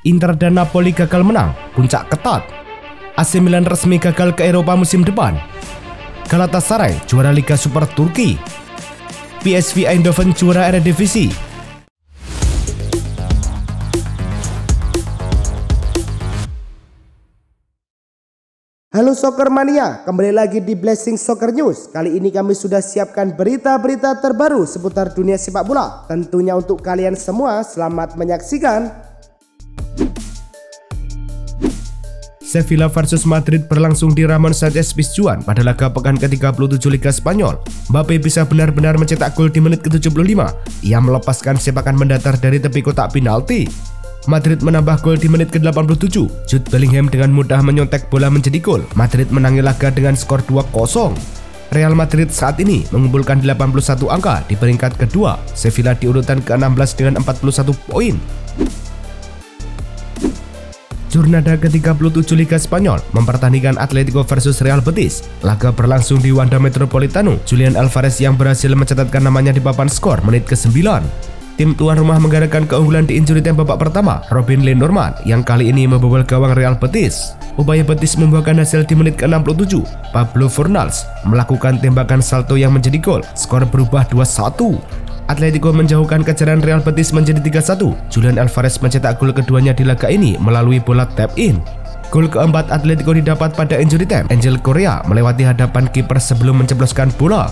Inter dan Napoli gagal menang, puncak ketat. AC Milan resmi gagal ke Eropa musim depan. Galatasaray juara Liga Super Turki. PSV Eindhoven juara Eredivisie. Halo Soccer Mania, kembali lagi di Blessing Soccer News. Kali ini kami sudah siapkan berita-berita terbaru seputar dunia sepak bola. Tentunya untuk kalian semua, selamat menyaksikan. Sevilla versus Madrid berlangsung di Ramon Sánchez Pizjuan pada laga pekan ke-37 Liga Spanyol. Mbappe bisa benar-benar mencetak gol di menit ke-75. Ia melepaskan sepakan mendatar dari tepi kotak penalti. Madrid menambah gol di menit ke-87. Jude Bellingham dengan mudah menyontek bola menjadi gol. Madrid menangi laga dengan skor 2-0. Real Madrid saat ini mengumpulkan 81 angka di peringkat kedua. Sevilla di urutan ke-16 dengan 41 poin. Jornada ke-37 Liga Spanyol mempertandingkan Atletico versus Real Betis. Laga berlangsung di Wanda Metropolitano. Julian Alvarez yang berhasil mencatatkan namanya di papan skor menit ke-9. Tim tuan rumah menggadaikan keunggulan di injury time babak pertama. Robin Lenormand yang kali ini membobol gawang Real Betis. Upaya Betis membuahkan hasil di menit ke-67. Pablo Fornals melakukan tembakan salto yang menjadi gol. Skor berubah 2-1. Atletico menjauhkan kejaran Real Betis menjadi 3-1. Julian Alvarez mencetak gol keduanya di laga ini melalui bola tap in. Gol keempat Atletico didapat pada injury time. Angel Correa melewati hadapan kiper sebelum menceploskan bola.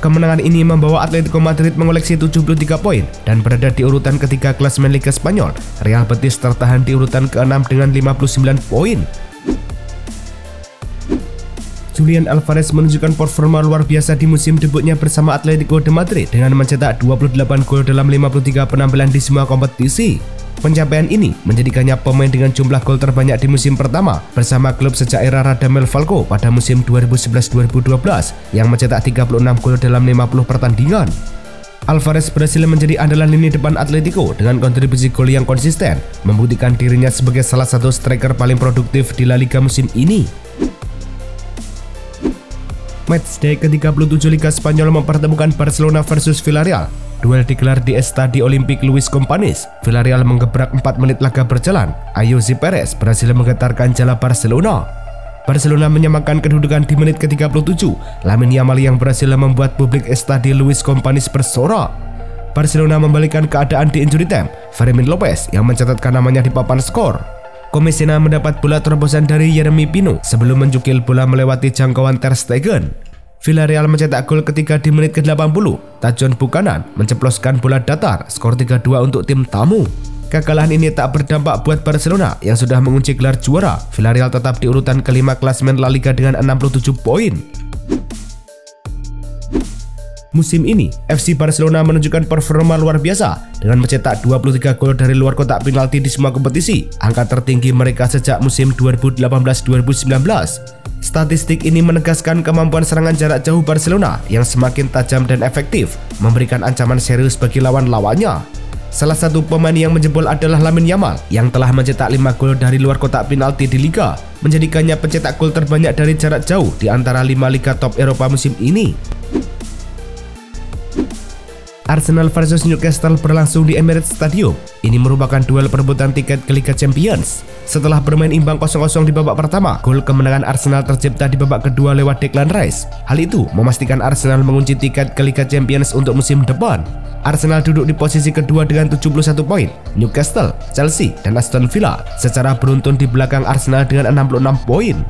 Kemenangan ini membawa Atletico Madrid mengoleksi 73 poin dan berada di urutan ketiga klasemen Liga Spanyol. Real Betis tertahan di urutan ke-6 dengan 59 poin. Julian Alvarez menunjukkan performa luar biasa di musim debutnya bersama Atletico de Madrid dengan mencetak 28 gol dalam 53 penampilan di semua kompetisi. Pencapaian ini menjadikannya pemain dengan jumlah gol terbanyak di musim pertama bersama klub sejak era Radamel Falcao pada musim 2011-2012 yang mencetak 36 gol dalam 50 pertandingan. Alvarez berhasil menjadi andalan lini depan Atletico dengan kontribusi gol yang konsisten, membuktikan dirinya sebagai salah satu striker paling produktif di La Liga musim ini. Matchday ke-37 Liga Spanyol mempertemukan Barcelona versus Villarreal. Duel digelar di Estadio Olímpic Luis Companys. Villarreal menggebrak 4 menit laga berjalan. Ayoze Perez berhasil menggetarkan jala Barcelona. Barcelona menyamakan kedudukan di menit ke-37. Lamine Yamal yang berhasil membuat publik Estadio Luis Companys bersorak. Barcelona membalikkan keadaan di injury time. Fermin Lopez yang mencatatkan namanya di papan skor. Komesina mendapat bola terobosan dari Yeremy Pino sebelum menjukil bola melewati jangkauan Ter Stegen. Villarreal mencetak gol ketiga di menit ke-80. Tajon Buchanan menceploskan bola datar, skor 3-2 untuk tim tamu. Kekalahan ini tak berdampak buat Barcelona yang sudah mengunci gelar juara. Villarreal tetap di urutan kelima klasemen La Liga dengan 67 poin. Musim ini, FC Barcelona menunjukkan performa luar biasa dengan mencetak 23 gol dari luar kotak penalti di semua kompetisi, angka tertinggi mereka sejak musim 2018-2019. Statistik ini menegaskan kemampuan serangan jarak jauh Barcelona yang semakin tajam dan efektif, memberikan ancaman serius bagi lawan-lawannya. Salah satu pemain yang menjebol adalah Lamine Yamal yang telah mencetak 5 gol dari luar kotak penalti di Liga, menjadikannya pencetak gol terbanyak dari jarak jauh di antara 5 liga top Eropa musim ini. Arsenal versus Newcastle berlangsung di Emirates Stadium. Ini merupakan duel perebutan tiket ke Liga Champions. Setelah bermain imbang 0-0 di babak pertama, gol kemenangan Arsenal tercipta di babak kedua lewat Declan Rice. Hal itu memastikan Arsenal mengunci tiket ke Liga Champions untuk musim depan. Arsenal duduk di posisi kedua dengan 71 poin. Newcastle, Chelsea, dan Aston Villa secara beruntun di belakang Arsenal dengan 66 poin.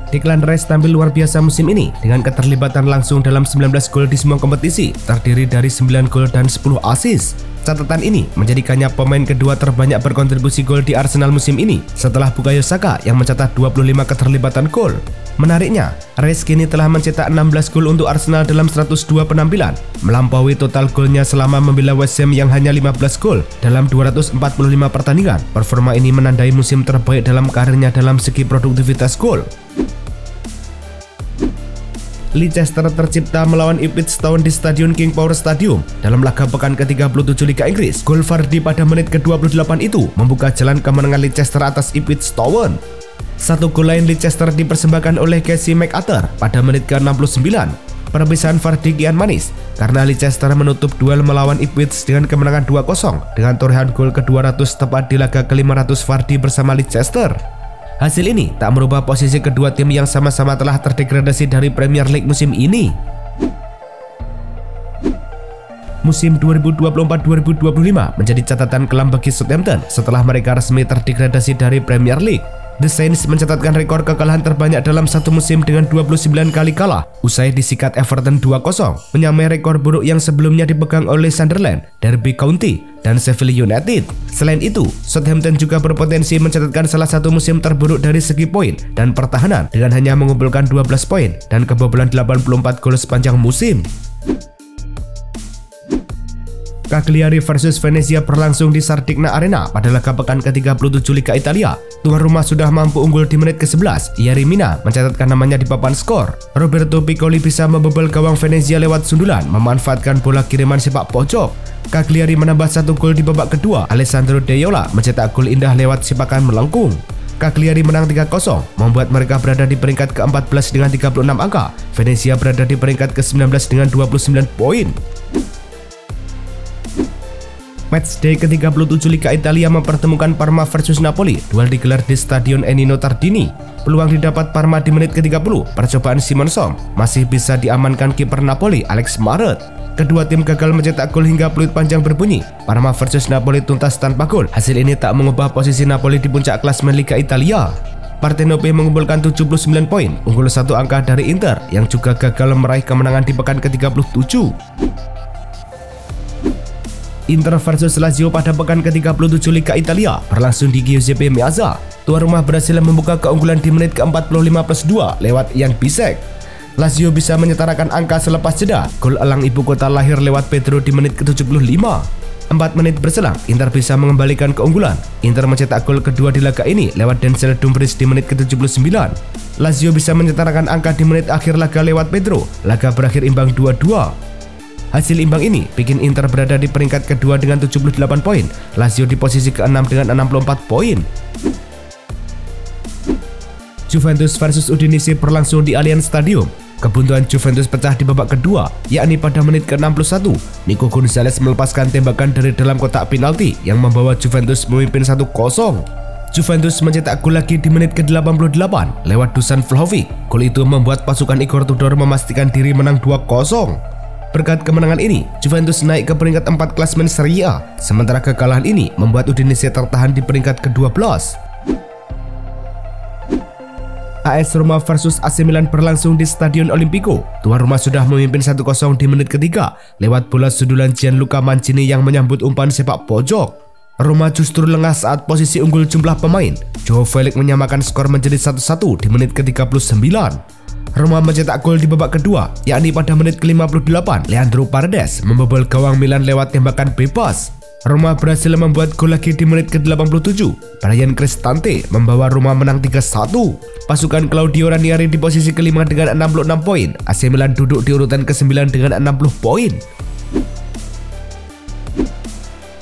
Declan Rice tampil luar biasa musim ini dengan keterlibatan langsung dalam 19 gol di semua kompetisi, terdiri dari 9 gol dan 10 assist. Catatan ini menjadikannya pemain kedua terbanyak berkontribusi gol di Arsenal musim ini setelah Bukayo Saka yang mencatat 25 keterlibatan gol. Menariknya, Rice kini telah mencetak 16 gol untuk Arsenal dalam 102 penampilan, melampaui total golnya selama membela West Ham yang hanya 15 gol dalam 245 pertandingan. Performa ini menandai musim terbaik dalam karirnya dalam segi produktivitas gol. Leicester tercipta melawan Ipswich Town di Stadion King Power Stadium dalam laga pekan ke-37 Liga Inggris. Gol Vardy pada menit ke-28 itu membuka jalan kemenangan Leicester atas Ipswich Town. Satu gol lain Leicester dipersembahkan oleh Casey McArthur pada menit ke-69. Perpisahan verdict kian manis karena Leicester menutup duel melawan Ipswich dengan kemenangan 2-0 dengan torehan gol ke-200 tepat di laga ke-500 Vardy bersama Leicester. Hasil ini tak merubah posisi kedua tim yang sama-sama telah terdegradasi dari Premier League musim ini. Musim 2024-2025 menjadi catatan kelam bagi Southampton setelah mereka resmi terdegradasi dari Premier League. The Saints mencatatkan rekor kekalahan terbanyak dalam satu musim dengan 29 kali kalah usai disikat Everton 2-0, menyamai rekor buruk yang sebelumnya dipegang oleh Sunderland, Derby County, dan Sheffield United. Selain itu, Southampton juga berpotensi mencatatkan salah satu musim terburuk dari segi poin dan pertahanan dengan hanya mengumpulkan 12 poin dan kebobolan 84 gol sepanjang musim. Cagliari versus Venezia berlangsung di Sardegna Arena pada laga pekan ke-37 Liga Italia. Tuan rumah sudah mampu unggul di menit ke-11. Ieri Mina mencatatkan namanya di papan skor. Roberto Piccoli bisa membobol gawang Venezia lewat sundulan, memanfaatkan bola kiriman sepak pojok. Cagliari menambah satu gol di babak kedua. Alessandro Deiola mencetak gol indah lewat sepakan melengkung. Cagliari menang 3-0, membuat mereka berada di peringkat ke-14 dengan 36 angka. Venezia berada di peringkat ke-19 dengan 29 poin. Matchday ke-37 Liga Italia mempertemukan Parma versus Napoli. Duel digelar di Stadion Ennio Tardini. Peluang didapat Parma di menit ke-30. Percobaan Simonson masih bisa diamankan kiper Napoli, Alex Maret. Kedua tim gagal mencetak gol hingga peluit panjang berbunyi. Parma versus Napoli tuntas tanpa gol. Hasil ini tak mengubah posisi Napoli di puncak klasemen Liga Italia. Partenope mengumpulkan 79 poin, unggul satu angka dari Inter yang juga gagal meraih kemenangan di pekan ke-37. Inter versus Lazio pada pekan ke-37 Liga Italia berlangsung di Giuseppe Meazza. Tuan rumah berhasil membuka keunggulan di menit ke-45+2 lewat Jan Bisek. Lazio bisa menyetarakan angka selepas jeda gol elang ibu kota lahir lewat Pedro di menit ke-75. 4 menit berselang, Inter bisa mengembalikan keunggulan. Inter mencetak gol kedua di laga ini lewat Denzel Dumfries di menit ke-79. Lazio bisa menyetarakan angka di menit akhir laga lewat Pedro. Laga berakhir imbang 2-2. Hasil imbang ini bikin Inter berada di peringkat kedua dengan 78 poin, Lazio di posisi ke-6 dengan 64 poin. Juventus versus Udinese berlangsung di Allianz Stadium. Kebuntuan Juventus pecah di babak kedua, yakni pada menit ke-61. Nico Gonzalez melepaskan tembakan dari dalam kotak penalti yang membawa Juventus memimpin 1-0. Juventus mencetak gol lagi di menit ke-88 lewat Dusan Vlahovic. Gol itu membuat pasukan Igor Tudor memastikan diri menang 2-0. Berkat kemenangan ini, Juventus naik ke peringkat 4 klasemen Serie A, sementara kekalahan ini membuat Udinese tertahan di peringkat ke-12. AS Roma versus AC Milan berlangsung di Stadion Olimpico. Tuan rumah sudah memimpin 1-0 di menit ketiga lewat bola sundulan Gianluca Mancini yang menyambut umpan sepak pojok. Roma justru lengah saat posisi unggul jumlah pemain. Joao Felix menyamakan skor menjadi 1-1 di menit ke-39. Roma mencetak gol di babak kedua, yakni pada menit ke-58. Leandro Paredes membobol gawang Milan lewat tembakan bebas. Roma berhasil membuat gol lagi di menit ke-87. Bryan Cristante membawa Roma menang 3-1. Pasukan Claudio Ranieri di posisi kelima dengan 66 poin. AC Milan duduk di urutan ke-9 dengan 60 poin.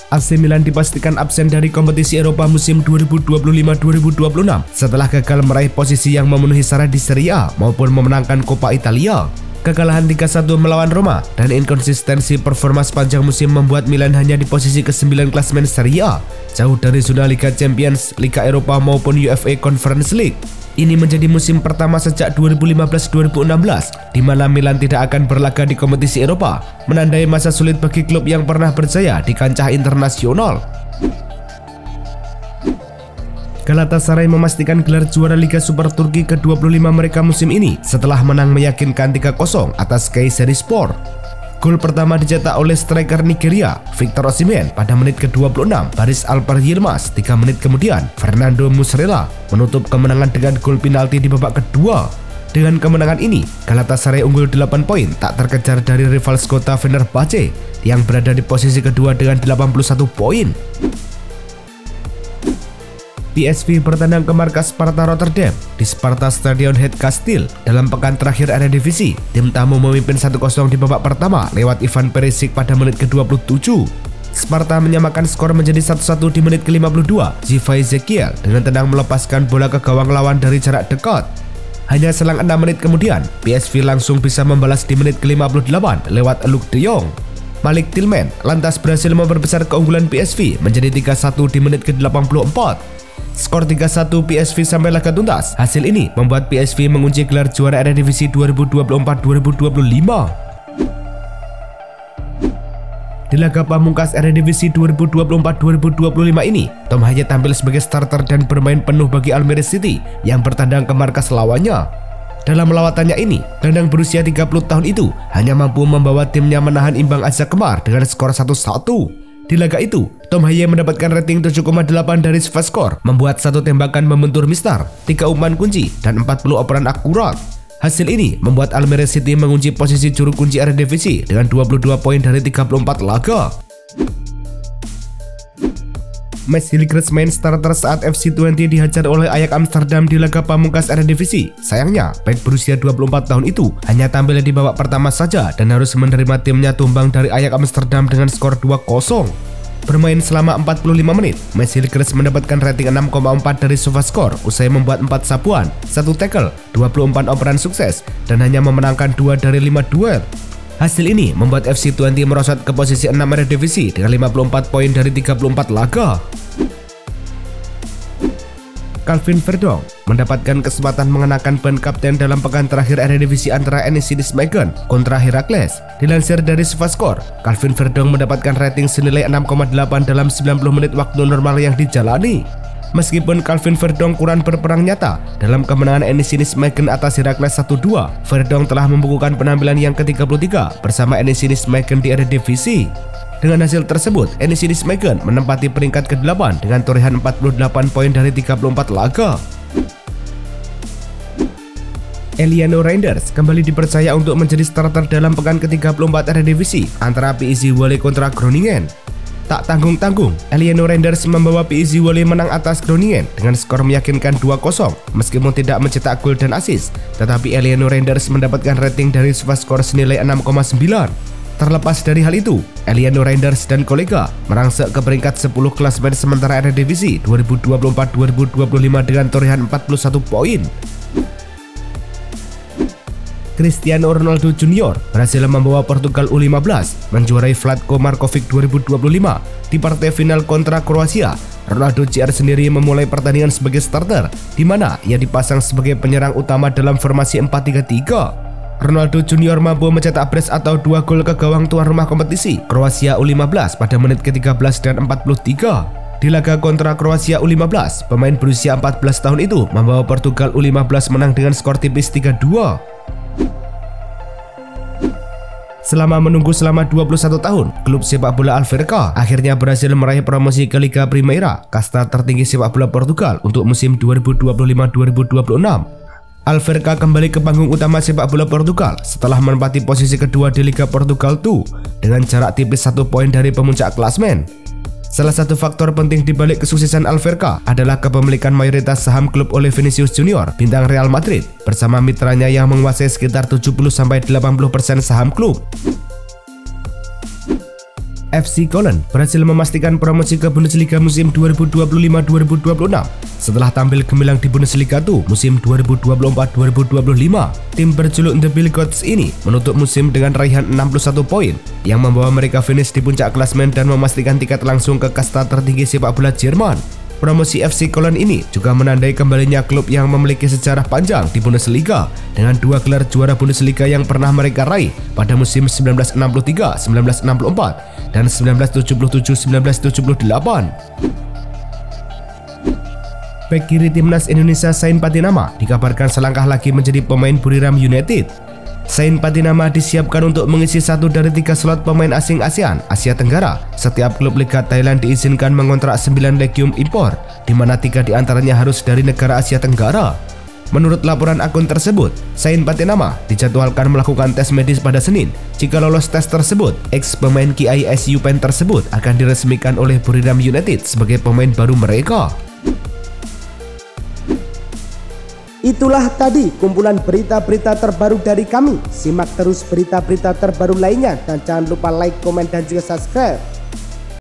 AC Milan dipastikan absen dari kompetisi Eropa musim 2025-2026 setelah gagal meraih posisi yang memenuhi syarat di Serie A maupun memenangkan Coppa Italia. Kekalahan 3-1 melawan Roma dan inkonsistensi performa sepanjang musim membuat Milan hanya di posisi ke-9 klasemen Serie A, jauh dari zona Liga Champions, Liga Eropa maupun UEFA Conference League. Ini menjadi musim pertama sejak 2015-2016 di mana Milan tidak akan berlaga di kompetisi Eropa, menandai masa sulit bagi klub yang pernah berjaya di kancah internasional. Galatasaray memastikan gelar juara Liga Super Turki ke-25 mereka musim ini setelah menang meyakinkan 3-0 atas Kayserispor. Gol pertama dicetak oleh striker Nigeria, Victor Osimhen pada menit ke-26. Baris Alper Yilmaz 3 menit kemudian. Fernando Muslera menutup kemenangan dengan gol penalti di babak kedua. Dengan kemenangan ini, Galatasaray unggul 8 poin tak terkejar dari rival Skota Fenerbahce yang berada di posisi kedua dengan 81 poin. PSV bertandang ke markas Sparta Rotterdam di Sparta Stadion Het Kasteel. Dalam pekan terakhir Eredivisie, tim tamu memimpin 1-0 di babak pertama lewat Ivan Perisic pada menit ke-27. Sparta menyamakan skor menjadi 1-1 di menit ke-52. Ziva Ezekiel dengan tenang melepaskan bola ke gawang lawan dari jarak dekat. Hanya selang 6 menit kemudian, PSV langsung bisa membalas di menit ke-58 lewat Luuk de Jong. Malik Tillman lantas berhasil memperbesar keunggulan PSV menjadi 3-1 di menit ke-84. Skor 3-1 PSV sampai laga tuntas. Hasil ini membuat PSV mengunci gelar juara Eredivisie 2024-2025. Di laga pamungkas Eredivisie 2024-2025 ini, Tom Haye tampil sebagai starter dan bermain penuh bagi Almere City yang bertandang ke markas lawannya. Dalam lawatannya ini, gelandang berusia 30 tahun itu hanya mampu membawa timnya menahan imbang AZ Alkmaar dengan skor 1-1. Di laga itu, Tom Haye mendapatkan rating 7,8 dari SofaScore, membuat 1 tembakan membentur mistar, 3 umpan kunci, dan 40 operan akurat. Hasil ini membuat Almere City mengunci posisi juru kunci Eredivisie dengan 22 poin dari 34 laga. Matthijs Hilgers main starter saat FC20 dihajar oleh Ajax Amsterdam di laga pamungkas Eredivisie. Sayangnya, bek berusia 24 tahun itu hanya tampil di babak pertama saja dan harus menerima timnya tumbang dari Ajax Amsterdam dengan skor 2-0. Bermain selama 45 menit, Matthijs Hilgers mendapatkan rating 6,4 dari SofaScore usai membuat 4 sapuan, 1 tackle, 24 operan sukses, dan hanya memenangkan 2 dari 5 duel. Hasil ini membuat FC20 merosot ke posisi 6 Eredivisie dengan 54 poin dari 34 laga. Calvin Verdonk mendapatkan kesempatan mengenakan ban kapten dalam pekan terakhir Eredivisie antara NEC Nijmegen kontra Heracles. Dilansir dari SofaScore, Calvin Verdonk mendapatkan rating senilai 6,8 dalam 90 menit waktu normal yang dijalani. Meskipun Calvin Verdonk kurang berperang nyata dalam kemenangan NEC Nijmegen atas Heracles 1-2, Verdonk telah membukukan penampilan yang ke-33 bersama NEC Nijmegen di Eredivisie. Dengan hasil tersebut, NEC Nijmegen menempati peringkat ke-8 dengan torehan 48 poin dari 34 laga. Eliano Reinders kembali dipercaya untuk menjadi starter dalam pekan ke-34 Eredivisie antara PSV Zwolle kontra Groningen. Tak tanggung-tanggung, Eliano Reinders membawa PSV Zwolle menang atas Groningen dengan skor meyakinkan 2-0 meskipun tidak mencetak gol dan assist, tetapi Eliano Reinders mendapatkan rating dari SofaScore senilai 6,9. Terlepas dari hal itu, Eliano Reinders dan kolega merangsek ke peringkat 10 klasemen sementara Eredivisie 2024-2025 dengan torehan 41 poin. Cristiano Ronaldo Junior berhasil membawa Portugal U15 menjuarai Vlatko Markovic 2025 di partai final kontra Kroasia. Ronaldo Jr sendiri memulai pertandingan sebagai starter, di mana ia dipasang sebagai penyerang utama dalam formasi 4-3-3. Ronaldo Junior mampu mencetak brace atau 2 gol ke gawang tuan rumah kompetisi Kroasia U15 pada menit ke-13 dan 43. Di laga kontra Kroasia U15, pemain berusia 14 tahun itu membawa Portugal U15 menang dengan skor tipis 3-2. Selama menunggu selama 21 tahun, klub sepak bola Alverca akhirnya berhasil meraih promosi ke Liga Primeira, kasta tertinggi sepak bola Portugal untuk musim 2025-2026. Alverca kembali ke panggung utama sepak bola Portugal setelah menempati posisi kedua di Liga Portugal 2 dengan jarak tipis 1 poin dari pemuncak klasemen. Salah satu faktor penting di balik kesuksesan Alverca adalah kepemilikan mayoritas saham klub oleh Vinicius Junior, bintang Real Madrid, bersama mitranya yang menguasai sekitar 70-80% saham klub. FC Köln berhasil memastikan promosi ke Bundesliga musim 2025-2026 setelah tampil gemilang di Bundesliga 2 musim 2024-2025. Tim berjuluk The Bilgots ini menutup musim dengan raihan 61 poin yang membawa mereka finish di puncak klasemen dan memastikan tiket langsung ke kasta tertinggi sepak bola Jerman. Promosi FC Köln ini juga menandai kembalinya klub yang memiliki sejarah panjang di Bundesliga dengan 2 gelar juara Bundesliga yang pernah mereka raih pada musim 1963-1964 dan 1977-1978. Bek kiri timnas Indonesia Zain Patinama dikabarkan selangkah lagi menjadi pemain Buriram United. Zain Patinama disiapkan untuk mengisi 1 dari 3 slot pemain asing ASEAN Asia Tenggara. Setiap klub Liga Thailand diizinkan mengontrak 9 legium impor, di mana 3 diantaranya harus dari negara Asia Tenggara. Menurut laporan akun tersebut, Zain Patinama dijadwalkan melakukan tes medis pada Senin. Jika lolos tes tersebut, ex pemain KISU Pen tersebut akan diresmikan oleh Buriram United sebagai pemain baru mereka. Itulah tadi kumpulan berita-berita terbaru dari kami. Simak terus berita-berita terbaru lainnya dan jangan lupa like, komen, dan juga subscribe.